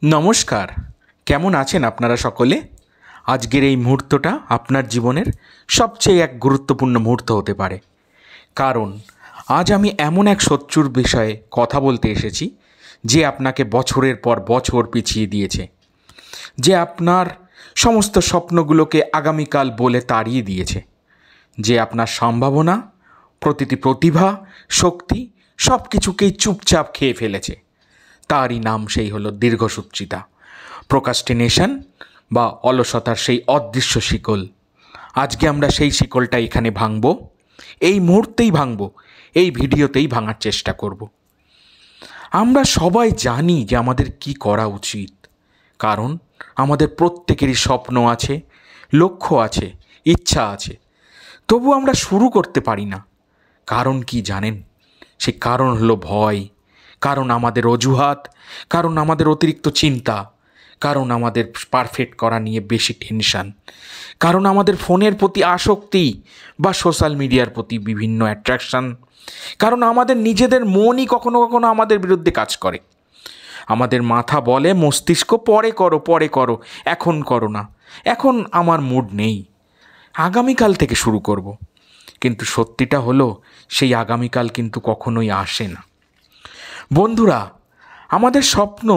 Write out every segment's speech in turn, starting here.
নমস্কার। কেমন আছেন আপনারা সকলে? আজকের এই মুহূর্তটা আপনার জীবনের সবচেয়ে এক গুরুত্বপূর্ণ মুহূর্ত হতে পারে, কারণ আজ আমি এমন এক শত্রুর বিষয়ে কথা বলতে এসেছি যে আপনাকে বছরের পর বছর পিছিয়ে দিয়েছে, যে আপনার সমস্ত স্বপ্নগুলোকে আগামীকাল বলে তাড়িয়ে দিয়েছে, যে আপনার সম্ভাবনা, প্রতিটি প্রতিভা, শক্তি সব কিছুকেই চুপচাপ খেয়ে ফেলেছে। তারই নাম সেই হলো দীর্ঘসূত্রিতা, প্রোক্রাস্টিনেশন বা অলসতার সেই অদৃশ্য শিকল। আজকে আমরা সেই শিকলটা এখানে ভাঙব, এই মুহূর্তেই ভাঙব, এই ভিডিওতেই ভাঙার চেষ্টা করব। আমরা সবাই জানি যে আমাদের কি করা উচিত, কারণ আমাদের প্রত্যেকেরই স্বপ্ন আছে, লক্ষ্য আছে, ইচ্ছা আছে, তবু আমরা শুরু করতে পারি না। কারণ কি জানেন? সে কারণ হলো ভয়, কারণ আমাদের অজুহাত, কারণ আমাদের অতিরিক্ত চিন্তা, কারণ আমাদের পারফেক্ট করা নিয়ে বেশি টেনশন, কারণ আমাদের ফোনের প্রতি আসক্তি বা সোশ্যাল মিডিয়ার প্রতি বিভিন্ন অ্যাট্রাকশান, কারণ আমাদের নিজেদের মনই কখনো কখনো আমাদের বিরুদ্ধে কাজ করে। আমাদের মাথা বলে, মস্তিষ্ক পরে করো পরে করো, এখন করো না, এখন আমার মুড নেই, আগামীকাল থেকে শুরু করব। কিন্তু সত্যিটা হলো সেই আগামীকাল কিন্তু কখনোই আসে না। বন্ধুরা, আমাদের স্বপ্ন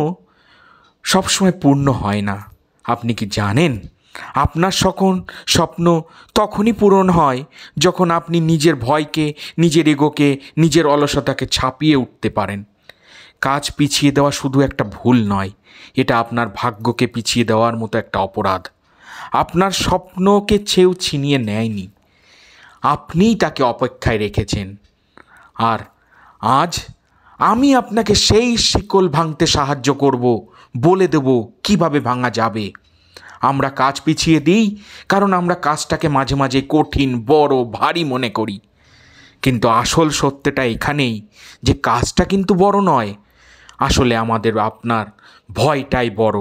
সবসময় পূর্ণ হয় না। আপনি কি জানেন? আপনার স্বপ্ন তখনই পূরণ হয় যখন আপনি নিজের ভয়কে, নিজের এগোকে, নিজের অলসতাকে ছাপিয়ে উঠতে পারেন। কাজ পিছিয়ে দেওয়া শুধু একটা ভুল নয়, এটা আপনার ভাগ্যকে পিছিয়ে দেওয়ার মতো একটা অপরাধ। আপনার স্বপ্নকে কেউ ছিনিয়ে নেয়নি, আপনিই তাকে অপেক্ষায় রেখেছেন। আর আজ আমি আপনাকে সেই শিকল ভাঙতে সাহায্য করব, বলে দেব কিভাবে ভাঙা যাবে। আমরা কাজ পিছিয়ে দিই কারণ আমরা কাজটাকে মাঝে মাঝে কঠিন, বড়, ভারী মনে করি। কিন্তু আসল সত্যটা এখানেই যে কাজটা কিন্তু বড় নয়, আসলে আপনার ভয়টাই বড়।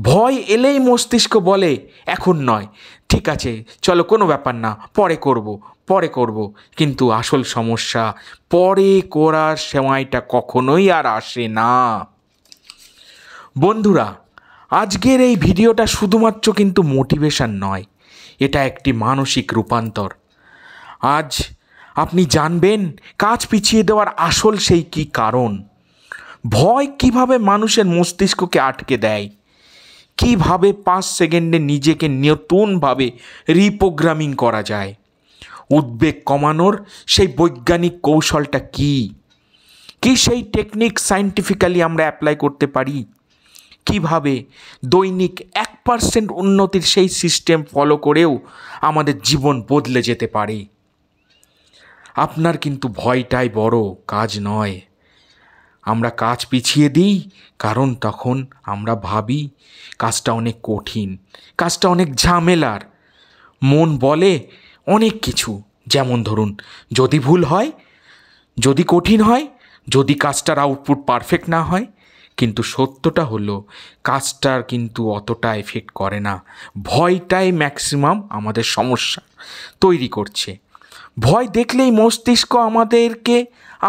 ভয় এলেই মস্তিষ্ক বলে এখন নয়, ঠিক আছে চলো কোনো ব্যাপার না, পরে করব পরে করব। কিন্তু আসল সমস্যা পরে করার সময়টা কখনোই আর আসে না। বন্ধুরা, আজকের এই ভিডিওটা শুধুমাত্র কিন্তু মোটিভেশন নয়, এটা একটি মানসিক রূপান্তর। আজ আপনি জানবেন কাজ পিছিয়ে দেওয়ার আসল সেই কী কারণ, ভয় কিভাবে মানুষের মস্তিষ্ককে আটকে দেয়, কিভাবে 5 সেকেন্ডে নিজেকে নতুনভাবে রিপ্রোগ্রামিং করা যায়, উদ্বেগ কমানোর সেই বৈজ্ঞানিক কৌশলটা কি সেই টেকনিক সায়েন্টিফিক্যালি আমরা অ্যাপ্লাই করতে পারি, কিভাবে দৈনিক 1% উন্নতির সেই সিস্টেম ফলো করেও আমাদের জীবন বদলে যেতে পারে। আপনার কিন্তু ভয়টাই বড়, কাজ নয়। আমরা কাজ পিছিয়ে দিই কারণ তখন আমরা ভাবি কাজটা অনেক কঠিন, কাজটা অনেক ঝামেলার। মন বলে অনেক কিছু, যেমন ধরুন যদি ভুল হয়, যদি কঠিন হয়, যদি কাজটার আউটপুট পারফেক্ট না হয়। কিন্তু সত্যটা হলো কাজটার কিন্তু অতটা এফেক্ট করে না, ভয়টাই ম্যাক্সিমাম আমাদের সমস্যা তৈরি করছে। ভয় দেখলেই মস্তিষ্ক আমাদেরকে,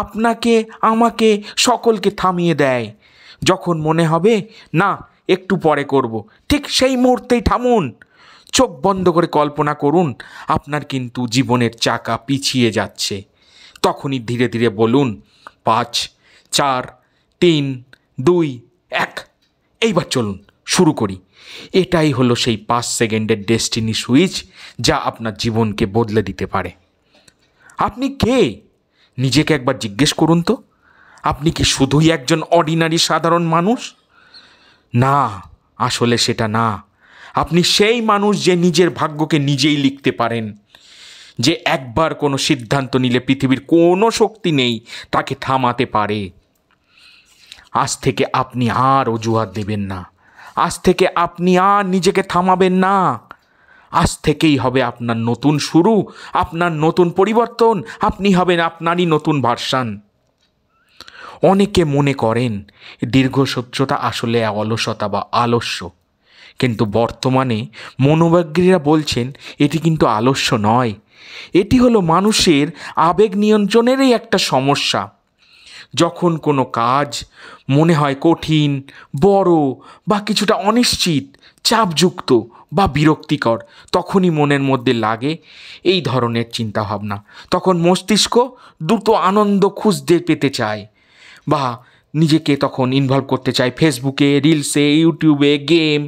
আপনাকে, আমাকে, সকলকে থামিয়ে দেয়। যখন মনে হবে না একটু পরে করব, ঠিক সেই মুহূর্তেই থামুন, চোখ বন্ধ করে কল্পনা করুন আপনার কিন্তু জীবনের চাকা পিছিয়ে যাচ্ছে। তখনই ধীরে ধীরে বলুন 5, 4, 3, 2, 1, এইবার চলুন শুরু করি। এটাই হলো সেই 5 সেকেন্ডের ডেস্টিনি সুইচ যা আপনার জীবনকে বদলে দিতে পারে। আপনি কে? নিজেকে একবার জিজ্ঞেস করুন তো, আপনি কি শুধুই একজন অর্ডিনারি সাধারণ মানুষ? না, আসলে সেটা না। আপনি সেই মানুষ যে নিজের ভাগ্যকে নিজেই লিখতে পারেন, যে একবার কোনো সিদ্ধান্ত নিলে পৃথিবীর কোনো শক্তি নেই তাকে থামাতে পারে। আজ থেকে আপনি আর অজুহাত দেবেন না, আজ থেকে আপনি আর নিজেকে থামাবেন না। আজ থেকেই হবে আপনার নতুন শুরু, আপনার নতুন পরিবর্তন, আপনি হবেন আপনারই নতুন ভার্সান। অনেকে মনে করেন দীর্ঘসূত্রতা আসলে অলসতা বা আলস্য, কিন্তু বর্তমানে মনোবিজ্ঞানীরা বলছেন এটি কিন্তু আলস্য নয়, এটি হলো মানুষের আবেগ নিয়ন্ত্রণেরই একটা সমস্যা। যখন কোনো কাজ মনে হয় কঠিন, বড় বা কিছুটা অনিশ্চিত, চাপযুক্ত বা বিরক্তিকর, তখনই মনের মধ্যে লাগে এই ধরনের চিন্তাভাবনা। তখন মস্তিষ্ক দ্রুত আনন্দ খুঁজতে পেতে চায় বা নিজেকে তখন ইনভলভ করতে চায় ফেসবুকে, রিলসে, ইউটিউবে, গেম।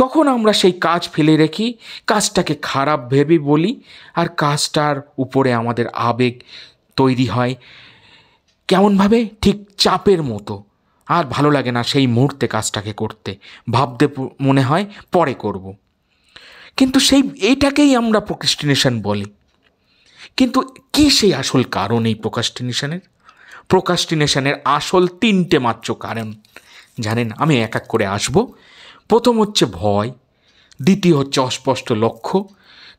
তখন আমরা সেই কাজ ফেলে রেখি, কাজটাকে খারাপ ভেবে বলি, আর কাজটার উপরে আমাদের আবেগ তৈরি হয় কেমনভাবে, ঠিক চাপের মতো। আর ভালো লাগে না সেই মুহূর্তে কাজটাকে করতে, ভাবতে মনে হয় পরে করব। কিন্তু এইটাকেই আমরা প্রোক্রাস্টিনেশন বলি। কিন্তু কি সেই আসল কারণ এই প্রোক্রাস্টিনেশনের আসল 3টে মাত্র কারণ জানেন? আমি এক এক করে আসব। প্রথম হচ্ছে ভয়, দ্বিতীয় হচ্ছে অস্পষ্ট লক্ষ্য,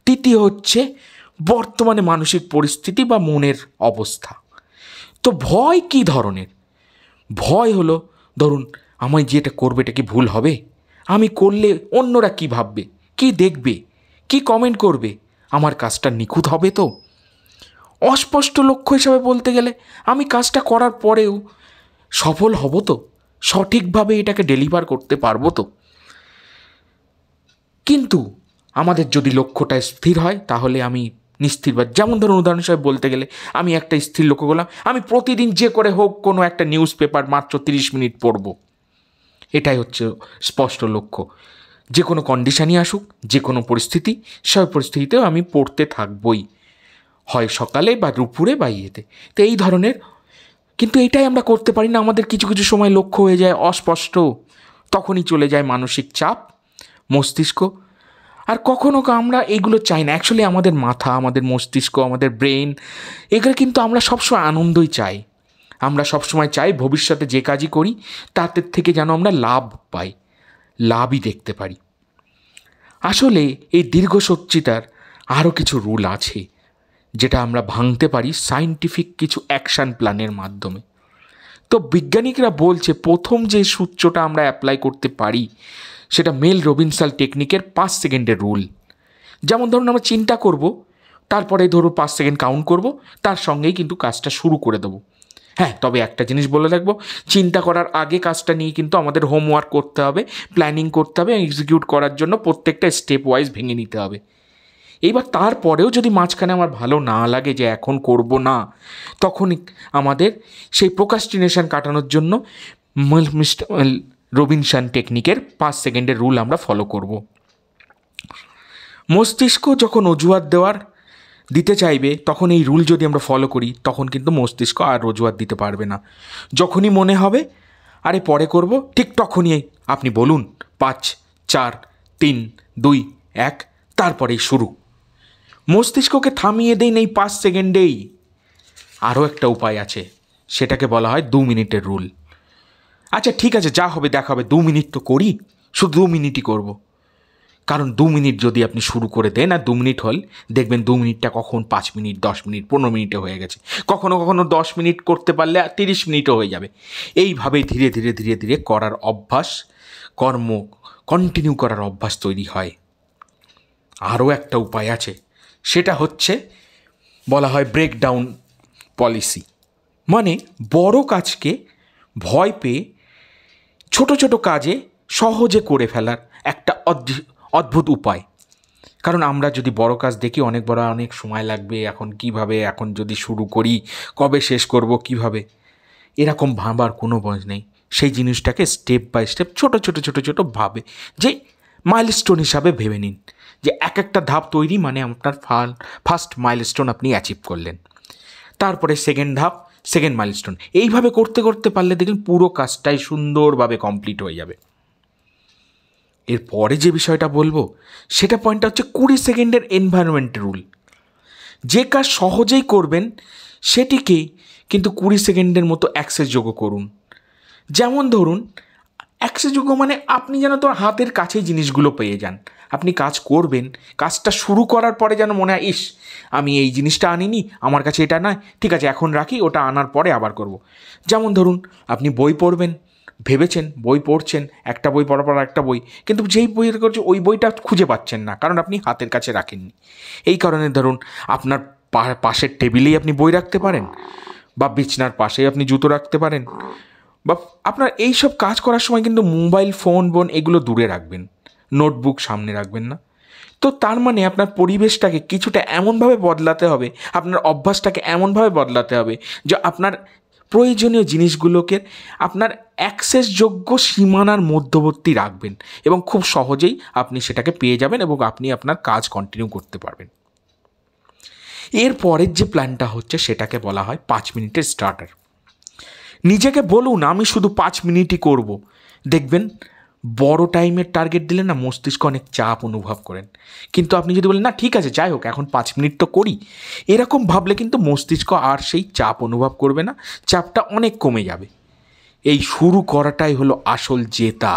তৃতীয় হচ্ছে বর্তমানে মানসিক পরিস্থিতি বা মনের অবস্থা। তো ভয় কী ধরনের? ভয় হলো, ধরুন আমি যেটা করবো এটা কি ভুল হবে? আমি করলে অন্যরা কি ভাববে, কি দেখবে, কি কমেন্ট করবে? আমার কাজটা নিখুঁত হবে তো? অস্পষ্ট লক্ষ্য হিসাবে বলতে গেলে আমি কাজটা করার পরেও সফল হব তো? সঠিকভাবে এটাকে ডেলিভার করতে পারবো তো? কিন্তু আমাদের যদি লক্ষ্যটা স্থির হয় তাহলে আমি নিস্থির, বা যেমন ধরুন উদাহরণ হিসাবে বলতে গেলে আমি একটা স্থির লক্ষ্য করলাম, আমি প্রতিদিন যে করে হোক কোনো একটা নিউজ পেপার মাত্র 30 মিনিট পড়ব। এটাই হচ্ছে স্পষ্ট লক্ষ্য। যে কোনো কন্ডিশনই আসুক, যে কোনো পরিস্থিতি, সব পরিস্থিতিতেও আমি পড়তে থাকবই, হয় সকালে বা দুপুরে বা ইয়েতে। তো এই ধরনের, কিন্তু এটাই আমরা করতে পারি না। আমাদের কিছু কিছু সময় লক্ষ্য হয়ে যায় অস্পষ্ট, তখনই চলে যায় মানসিক চাপ, মস্তিষ্ক। আর কখনো আমরা এইগুলো চাই না। অ্যাকচুয়ালি আমাদের মাথা, আমাদের মস্তিষ্ক, আমাদের ব্রেন, এগুলো কিন্তু আমরা সবসময় আনন্দই চাই। আমরা সবসময় চাই ভবিষ্যতে যে কাজই করি তাদের থেকে যেন আমরা লাভ পাই, লাভই দেখতে পারি। আসলে এই দীর্ঘসূত্রিতার আরও কিছু রুল আছে যেটা আমরা ভাঙতে পারি সায়েন্টিফিক কিছু অ্যাকশান প্ল্যানের মাধ্যমে। তো বিজ্ঞানিকরা বলছে প্রথম যে সূত্রটা আমরা অ্যাপ্লাই করতে পারি সেটা মেল রবিনসন টেকনিকের 5 সেকেন্ডের রুল। যেমন ধরুন আমরা চিন্তা করব, তারপরে ধরো 5 সেকেন্ড কাউন্ট করব, তার সঙ্গেই কিন্তু কাজটা শুরু করে দেবো। হ্যাঁ, তবে একটা জিনিস বলে রাখবো, চিন্তা করার আগে কাজটা নিয়ে কিন্তু আমাদের হোমওয়ার্ক করতে হবে, প্ল্যানিং করতে হবে, এক্সিকিউট করার জন্য প্রত্যেকটা স্টেপ ওয়াইজ ভেঙে নিতে হবে। এইবার তারপরেও যদি মাঝখানে আমার ভালো না লাগে যে এখন করব না, তখনই আমাদের সেই প্রোক্রাস্টিনেশন কাটানোর জন্য মিস্টার রবিনসন টেকনিকের 5 সেকেন্ডের রুল আমরা ফলো করব। মস্তিষ্ক যখন অজুহাত দিতে চাইবে, তখন এই রুল যদি আমরা ফলো করি তখন কিন্তু মস্তিষ্ক আর অজুহাত দিতে পারবে না। যখনই মনে হবে আরে পরে করব, ঠিক তখনই আপনি বলুন 5, 4, 3, 2, 1, তারপরেই শুরু। মস্তিষ্ককে থামিয়ে দিন এই 5 সেকেন্ডেই। আরও একটা উপায় আছে, সেটাকে বলা হয় 2 মিনিটের রুল। আচ্ছা ঠিক আছে, যা হবে দেখা হবে, 2 মিনিট তো করি, শুধু 2 মিনিটই করব। কারণ 2 মিনিট যদি আপনি শুরু করে দেন আর 2 মিনিট হল, দেখবেন 2 মিনিটটা কখন 5 মিনিট, 10 মিনিট, 15 মিনিটে হয়ে গেছে। কখনো কখনো 10 মিনিট করতে পারলে 30 মিনিটও হয়ে যাবে। এইভাবে ধীরে ধীরে ধীরে ধীরে করার অভ্যাস, কন্টিনিউ করার অভ্যাস তৈরি হয়। আরও একটা উপায় আছে, সেটা হচ্ছে বলা হয় ব্রেকডাউন পলিসি। মানে বড় কাজকে ভয় পেয়ে ছোট ছোট কাজে সহজে করে ফেলার একটা অদ্ভুত উপায়। কারণ আমরা যদি বড় কাজ দেখি অনেক বড়, অনেক সময় লাগবে, এখন যদি শুরু করি কবে শেষ করব, কিভাবে, এরকম ভাবার কোনো বয়স নেই। সেই জিনিসটাকে স্টেপ বাই স্টেপ ছোট ছোট ছোট ছোট ভাবে যে মাইলস্টোন হিসাবে ভেবে নিন, যে এক একটা ধাপ তৈরি মানে আপনার ফার্স্ট মাইলস্টোন আপনি অ্যাচিভ করলেন, তারপরে সেকেন্ড ধাপ, সেকেন্ড মাইলস্টোন। এইভাবে করতে করতে পারলে দেখুন পুরো কাজটাই সুন্দরভাবে কমপ্লিট হয়ে যাবে। এরপরে যে বিষয়টা বলবো সেটা পয়েন্টটা হচ্ছে 20 সেকেন্ডের এনভায়রনমেন্ট রুল। যে কাজ সহজেই করবেন সেটিকেই কিন্তু 20 সেকেন্ডের মতো অ্যাক্সেসযোগ্য করুন। যেমন ধরুন অ্যাক্সেসযোগ্য মানে আপনি যেন তো হাতের কাছেই জিনিসগুলো পেয়ে যান। আপনি কাজ করবেন, কাজটা শুরু করার পরে যেন মনে হয় ইস আমি এই জিনিসটা আনিনি, আমার কাছে এটা নয়, ঠিক আছে এখন রাখি, ওটা আনার পরে আবার করব। যেমন ধরুন আপনি বই পড়বেন, ভেবেছেন বই পড়ছেন, একটা বই পড়ার পর একটা বই, কিন্তু যেই বইয়ের করছে ওই বইটা খুঁজে পাচ্ছেন না, কারণ আপনি হাতের কাছে রাখেননি। এই কারণে ধরুন আপনার পাশের টেবিলেই আপনি বই রাখতে পারেন, বা বিছনার পাশেই আপনি জুতো রাখতে পারেন, বা আপনার এই সব কাজ করার সময় কিন্তু মোবাইল ফোন এগুলো দূরে রাখবেন, নোটবুক সামনে রাখবেন না। তো তার মানে আপনার পরিবেশটাকে কিছুটা এমনভাবে বদলাতে হবে, আপনার অভ্যাসটাকে এমনভাবে বদলাতে হবে যে আপনার প্রয়োজনীয় জিনিসগুলোকে আপনার অ্যাক্সেসযোগ্য সীমানার মধ্যবর্তী রাখবেন, এবং খুব সহজেই আপনি সেটাকে পেয়ে যাবেন এবং আপনি আপনার কাজ কন্টিনিউ করতে পারবেন। এর পরের যে প্ল্যানটা হচ্ছে সেটাকে বলা হয় 5 মিনিটের স্টার্টার। নিজেকে বলুন আমি শুধু 5 মিনিটই করব। দেখবেন বড় টাইমের টার্গেট দিলে না মস্তিষ্ক অনেক চাপ অনুভব করেন, কিন্তু আপনি যদি বলেন না ঠিক আছে যাই হোক এখন 5 মিনিট তো করি, এরকম ভাবলে কিন্তু মস্তিষ্ক আর সেই চাপ অনুভব করবে না, চাপটা অনেক কমে যাবে। এই শুরু করাটাই হলো আসল জেতা।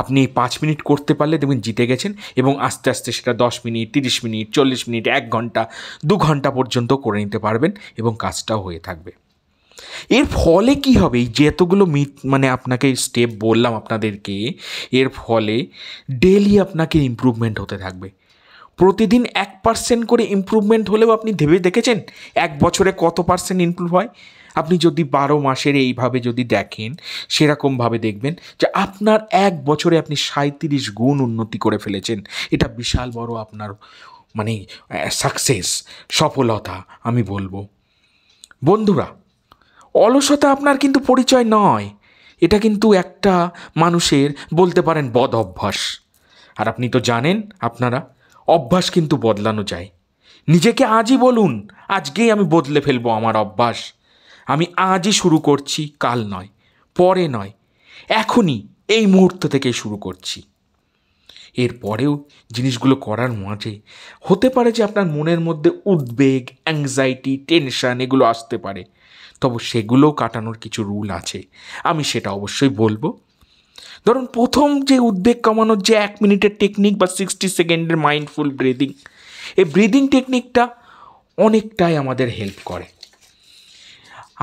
আপনি 5 মিনিট করতে পারলে দেখবেন জিতে গেছেন, এবং আস্তে আস্তে সেটা 10 মিনিট, 30 মিনিট, 40 মিনিট, 1 ঘন্টা, 2 ঘন্টা পর্যন্ত করে নিতে পারবেন, এবং কাজটাও হয়ে থাকবে। এর ফলে কি হবে, এই যে এতগুলো মানে আপনাকে স্টেপ বললাম আপনাদেরকে, এর ফলে ডেলি আপনাকে ইমপ্রুভমেন্ট হতে থাকবে। প্রতিদিন 1% করে ইমপ্রুভমেন্ট হলেও আপনি ভেবে দেখেছেন 1 বছরে কত পার্সেন্ট ইমপ্রুভ হয়? আপনি যদি 12 মাসের এইভাবে যদি দেখেন, সেরকমভাবে দেখবেন যে আপনার 1 বছরে আপনি 37 গুণ উন্নতি করে ফেলেছেন। এটা বিশাল বড় আপনার মানে সাকসেস, সফলতা আমি বলবো। বন্ধুরা, অলসতা আপনার কিন্তু পরিচয় নয়, এটা কিন্তু একটা মানুষের বলতে পারেন বদ অভ্যাস। আর আপনি তো জানেন আপনারা, অভ্যাস কিন্তু বদলানো যায়। নিজেকে আজই বলুন আজকেই আমি বদলে ফেলবো আমার অভ্যাস, আমি আজই শুরু করছি, কাল নয়, পরে নয়, এখনই এই মুহূর্ত থেকেই শুরু করছি। এরপরেও জিনিসগুলো করার মাঝে হতে পারে যে আপনার মনের মধ্যে উদ্বেগ, অ্যাংজাইটি, টেনশন এগুলো আসতে পারে, তবে সেগুলোও কাটানোর কিছু রুল আছে, আমি সেটা অবশ্যই বলবো। ধরুন প্রথম যে উদ্বেগ কমানোর যে 1 মিনিটের টেকনিক বা 60 সেকেন্ডের মাইন্ডফুল ব্রিদিং, এই ব্রিদিং টেকনিকটা অনেকটাই আমাদের হেল্প করে।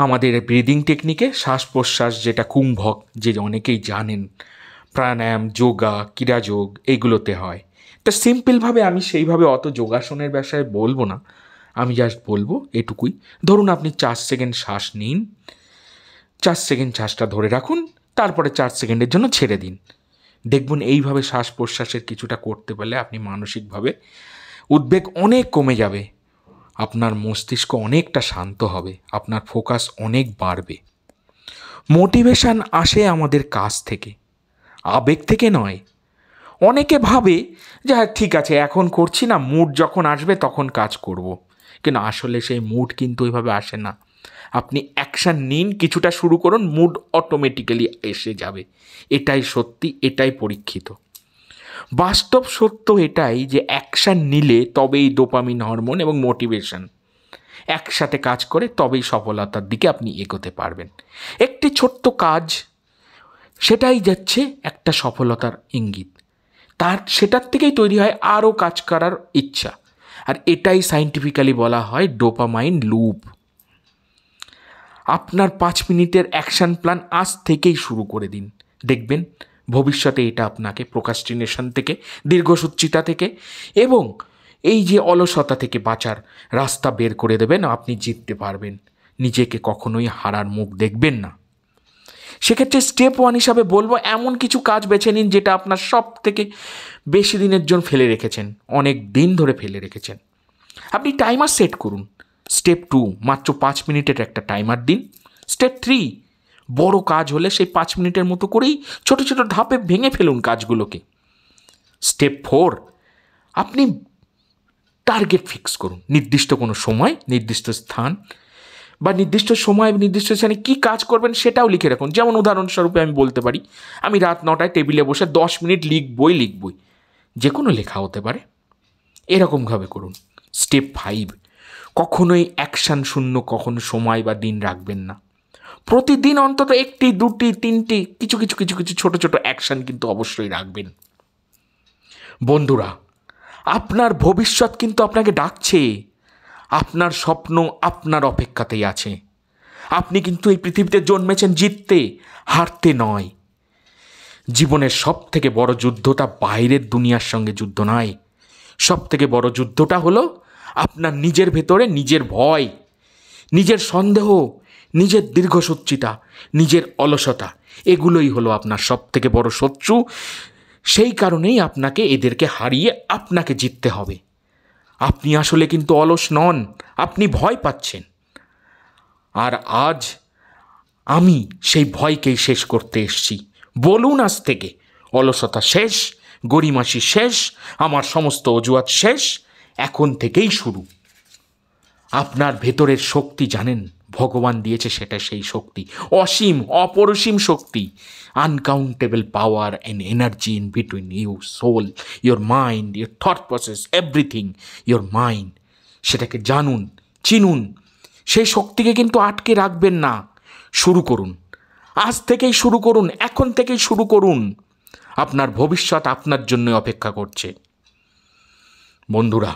আমাদের ব্রিদিং টেকনিকে শ্বাস প্রশ্বাস, যেটা কুম্ভক, যে অনেকেই জানেন, প্রাণায়াম, যোগা, ক্রীড়াযোগ এইগুলোতে হয়। তা সিম্পলভাবে আমি সেইভাবে অত যোগাসনের বিষয়ে বলবো না, আমি জাস্ট বলবো এটুকুই। ধরুন আপনি 4 সেকেন্ড শ্বাস নিন, 4 সেকেন্ড শ্বাসটা ধরে রাখুন, তারপরে 4 সেকেন্ডের জন্য ছেড়ে দিন। দেখবেন এইভাবে শ্বাস প্রশ্বাসের কিছুটা করতে পারলে আপনি মানসিকভাবে উদ্বেগ অনেক কমে যাবে, আপনার মস্তিষ্ক অনেকটা শান্ত হবে, আপনার ফোকাস অনেক বাড়বে। মোটিভেশন আসে আমাদের কাজ থেকে, আবেগ থেকে নয়। অনেকে ভাবে যে হ্যাঁ ঠিক আছে এখন করছি না, মুড যখন আসবে তখন কাজ করব, কিন্তু আসলে সেই মুড কিন্তু ওইভাবে আসে না। আপনি অ্যাকশান নিন, কিছুটা শুরু করুন, মুড অটোমেটিক্যালি এসে যাবে। এটাই সত্যি, এটাই পরীক্ষিত। বাস্তব সত্য এটাই যে অ্যাকশান নিলে তবেই ডোপামিন হরমোন এবং মোটিভেশন একসাথে কাজ করে, তবেই সফলতার দিকে আপনি এগোতে পারবেন। একটি ছোট্ট কাজ, সেটাই যাচ্ছে একটা সফলতার ইঙ্গিত, সেটার থেকেই তৈরি হয় আরও কাজ করার ইচ্ছা, আর এটাই সায়েন্টিফিক্যালি বলা হয় ডোপামাইন লুপ। আপনার 5 মিনিটের অ্যাকশন প্ল্যান আজ থেকেই শুরু করে দিন, দেখবেন ভবিষ্যতে এটা আপনাকে প্রোক্রাস্টিনেশন থেকে, দীর্ঘসূত্রিতা থেকে এবং এই যে অলসতা থেকে বাঁচার রাস্তা বের করে দেবেন। আপনি জিততে পারবেন, নিজেকে কখনোই হারার মুখ দেখবেন না। সেক্ষেত্রে স্টেপ 1 হিসাবে বলবো, এমন কিছু কাজ বেছে নিন যেটা আপনার সব থেকে বেশি দিনের জন্য ফেলে রেখেছেন, অনেক দিন ধরে ফেলে রেখেছেন। আপনি টাইমার সেট করুন। স্টেপ 2, মাত্র 5 মিনিটের একটা টাইমার দিন। স্টেপ 3, বড় কাজ হলে সেই 5 মিনিটের মতো করেই ছোট ছোট ধাপে ভেঙে ফেলুন কাজগুলোকে। স্টেপ 4, আপনি টার্গেট ফিক্স করুন, নির্দিষ্ট কোনো সময়, নির্দিষ্ট স্থান বা নির্দিষ্ট সময়, নির্দিষ্ট স্থানে কী কাজ করবেন সেটাও লিখে রাখুন। যেমন উদাহরণস্বরূপে আমি বলতে পারি, আমি রাত 9টায় টেবিলে বসে 10 মিনিট লিখবই, যে কোনো লেখা হতে পারে, এরকমভাবে করুন। স্টেপ 5, কখনোই অ্যাকশান শূন্য কখনো সময় বা দিন রাখবেন না। প্রতিদিন অন্তত 1টি, 2টি, 3টি কিছু কিছু ছোট ছোট অ্যাকশান কিন্তু অবশ্যই রাখবেন। বন্ধুরা, আপনার ভবিষ্যৎ কিন্তু আপনাকে ডাকছে, আপনার স্বপ্ন আপনার অপেক্ষাতেই আছে। আপনি কিন্তু এই পৃথিবীতে জন্মেছেন জিততে, হারতে নয়। জীবনের সব থেকে বড় যুদ্ধটা বাইরের দুনিয়ার সঙ্গে যুদ্ধ নয়, সব থেকে বড় যুদ্ধটা হলো আপনার নিজের ভেতরে নিজের ভয়, নিজের সন্দেহ, নিজের দীর্ঘসূত্রিতা, নিজের অলসতা, এগুলোই হলো আপনার সবথেকে বড় শত্রু। সেই কারণেই আপনাকে এদেরকে হারিয়ে আপনাকে জিততে হবে। আপনি আসলে কিন্তু অলস নন, আপনি ভয় পাচ্ছেন। আর আজ আমি সেই ভয়কেই শেষ করতে এসেছি। বলুন আজ থেকে অলসতা শেষ, গড়িমাসি শেষ, আমার সমস্ত অজুহাত শেষ, এখন থেকেই শুরু। আপনার ভেতরের শক্তি জানেন, ভগবান দিয়েছে সেটা সেই শক্তি, অসীম অপরিসীম শক্তি, uncountable power and energy in between you soul, your mind, your thought process, everything, your mind. সেটাকে জানুন, চিনুন। সেই শক্তিকে কিন্তু আটকে রাখবেন না। শুরু করুন, আজ থেকেই শুরু করুন, এখন থেকেই শুরু করুন। আপনার ভবিষ্যৎ আপনার জন্য অপেক্ষা করছে। বন্ধুরা,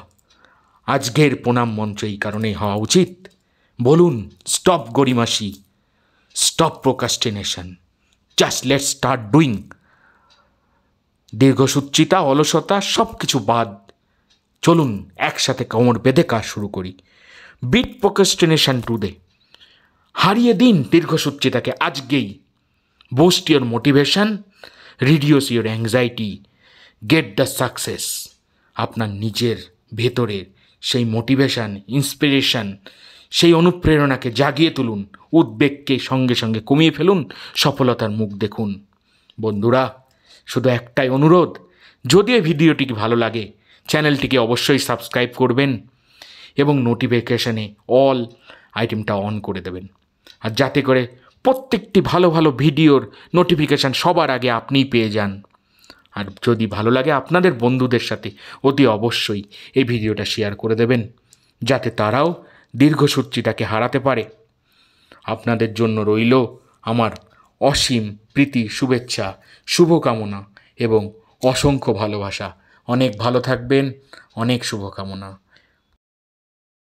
আজকের প্রণাম মন্ত্র এই কারণেই হওয়া উচিত। বলুন, স্টপ গড়িমাসি, stop procrastination, just let's start doing. দীর্ঘসূত্রিতা, অলসতা সব কিছু বাদ। চলুন একসাথে কোমর বেঁধে কাজ শুরু করি। Beat procrastination today. হারিয়ে দিন দীর্ঘসূত্রিতাকে আজকেই। Boost your motivation, reduce your anxiety, get the success. আপনার নিজের ভেতরের সেই মোটিভেশন, ইন্সপিরেশন, সেই অনুপ্রেরণাকে জাগিয়ে তুলুন। উদ্বেগকে সঙ্গে সঙ্গে কমিয়ে ফেলুন, সফলতার মুখ দেখুন। বন্ধুরা, শুধু একটাই অনুরোধ, যদি এই ভিডিওটি ভালো লাগে চ্যানেলটিকে অবশ্যই সাবস্ক্রাইব করবেন এবং নোটিফিকেশানে অল আইটেমটা অন করে দেবেন, আর যাতে করে প্রত্যেকটি ভালো ভালো ভিডিওর নোটিফিকেশান সবার আগে আপনিই পেয়ে যান। আর যদি ভালো লাগে আপনাদের বন্ধুদের সাথে অতি অবশ্যই এই ভিডিওটা শেয়ার করে দেবেন, যাতে তারাও দীর্ঘসূত্রিতাকে হারাতে পারে। আপনাদের জন্য রইল আমার অসীম প্রীতি, শুভেচ্ছা, শুভকামনা এবং অসংখ্য ভালোবাসা। অনেক ভালো থাকবেন, অনেক শুভকামনা।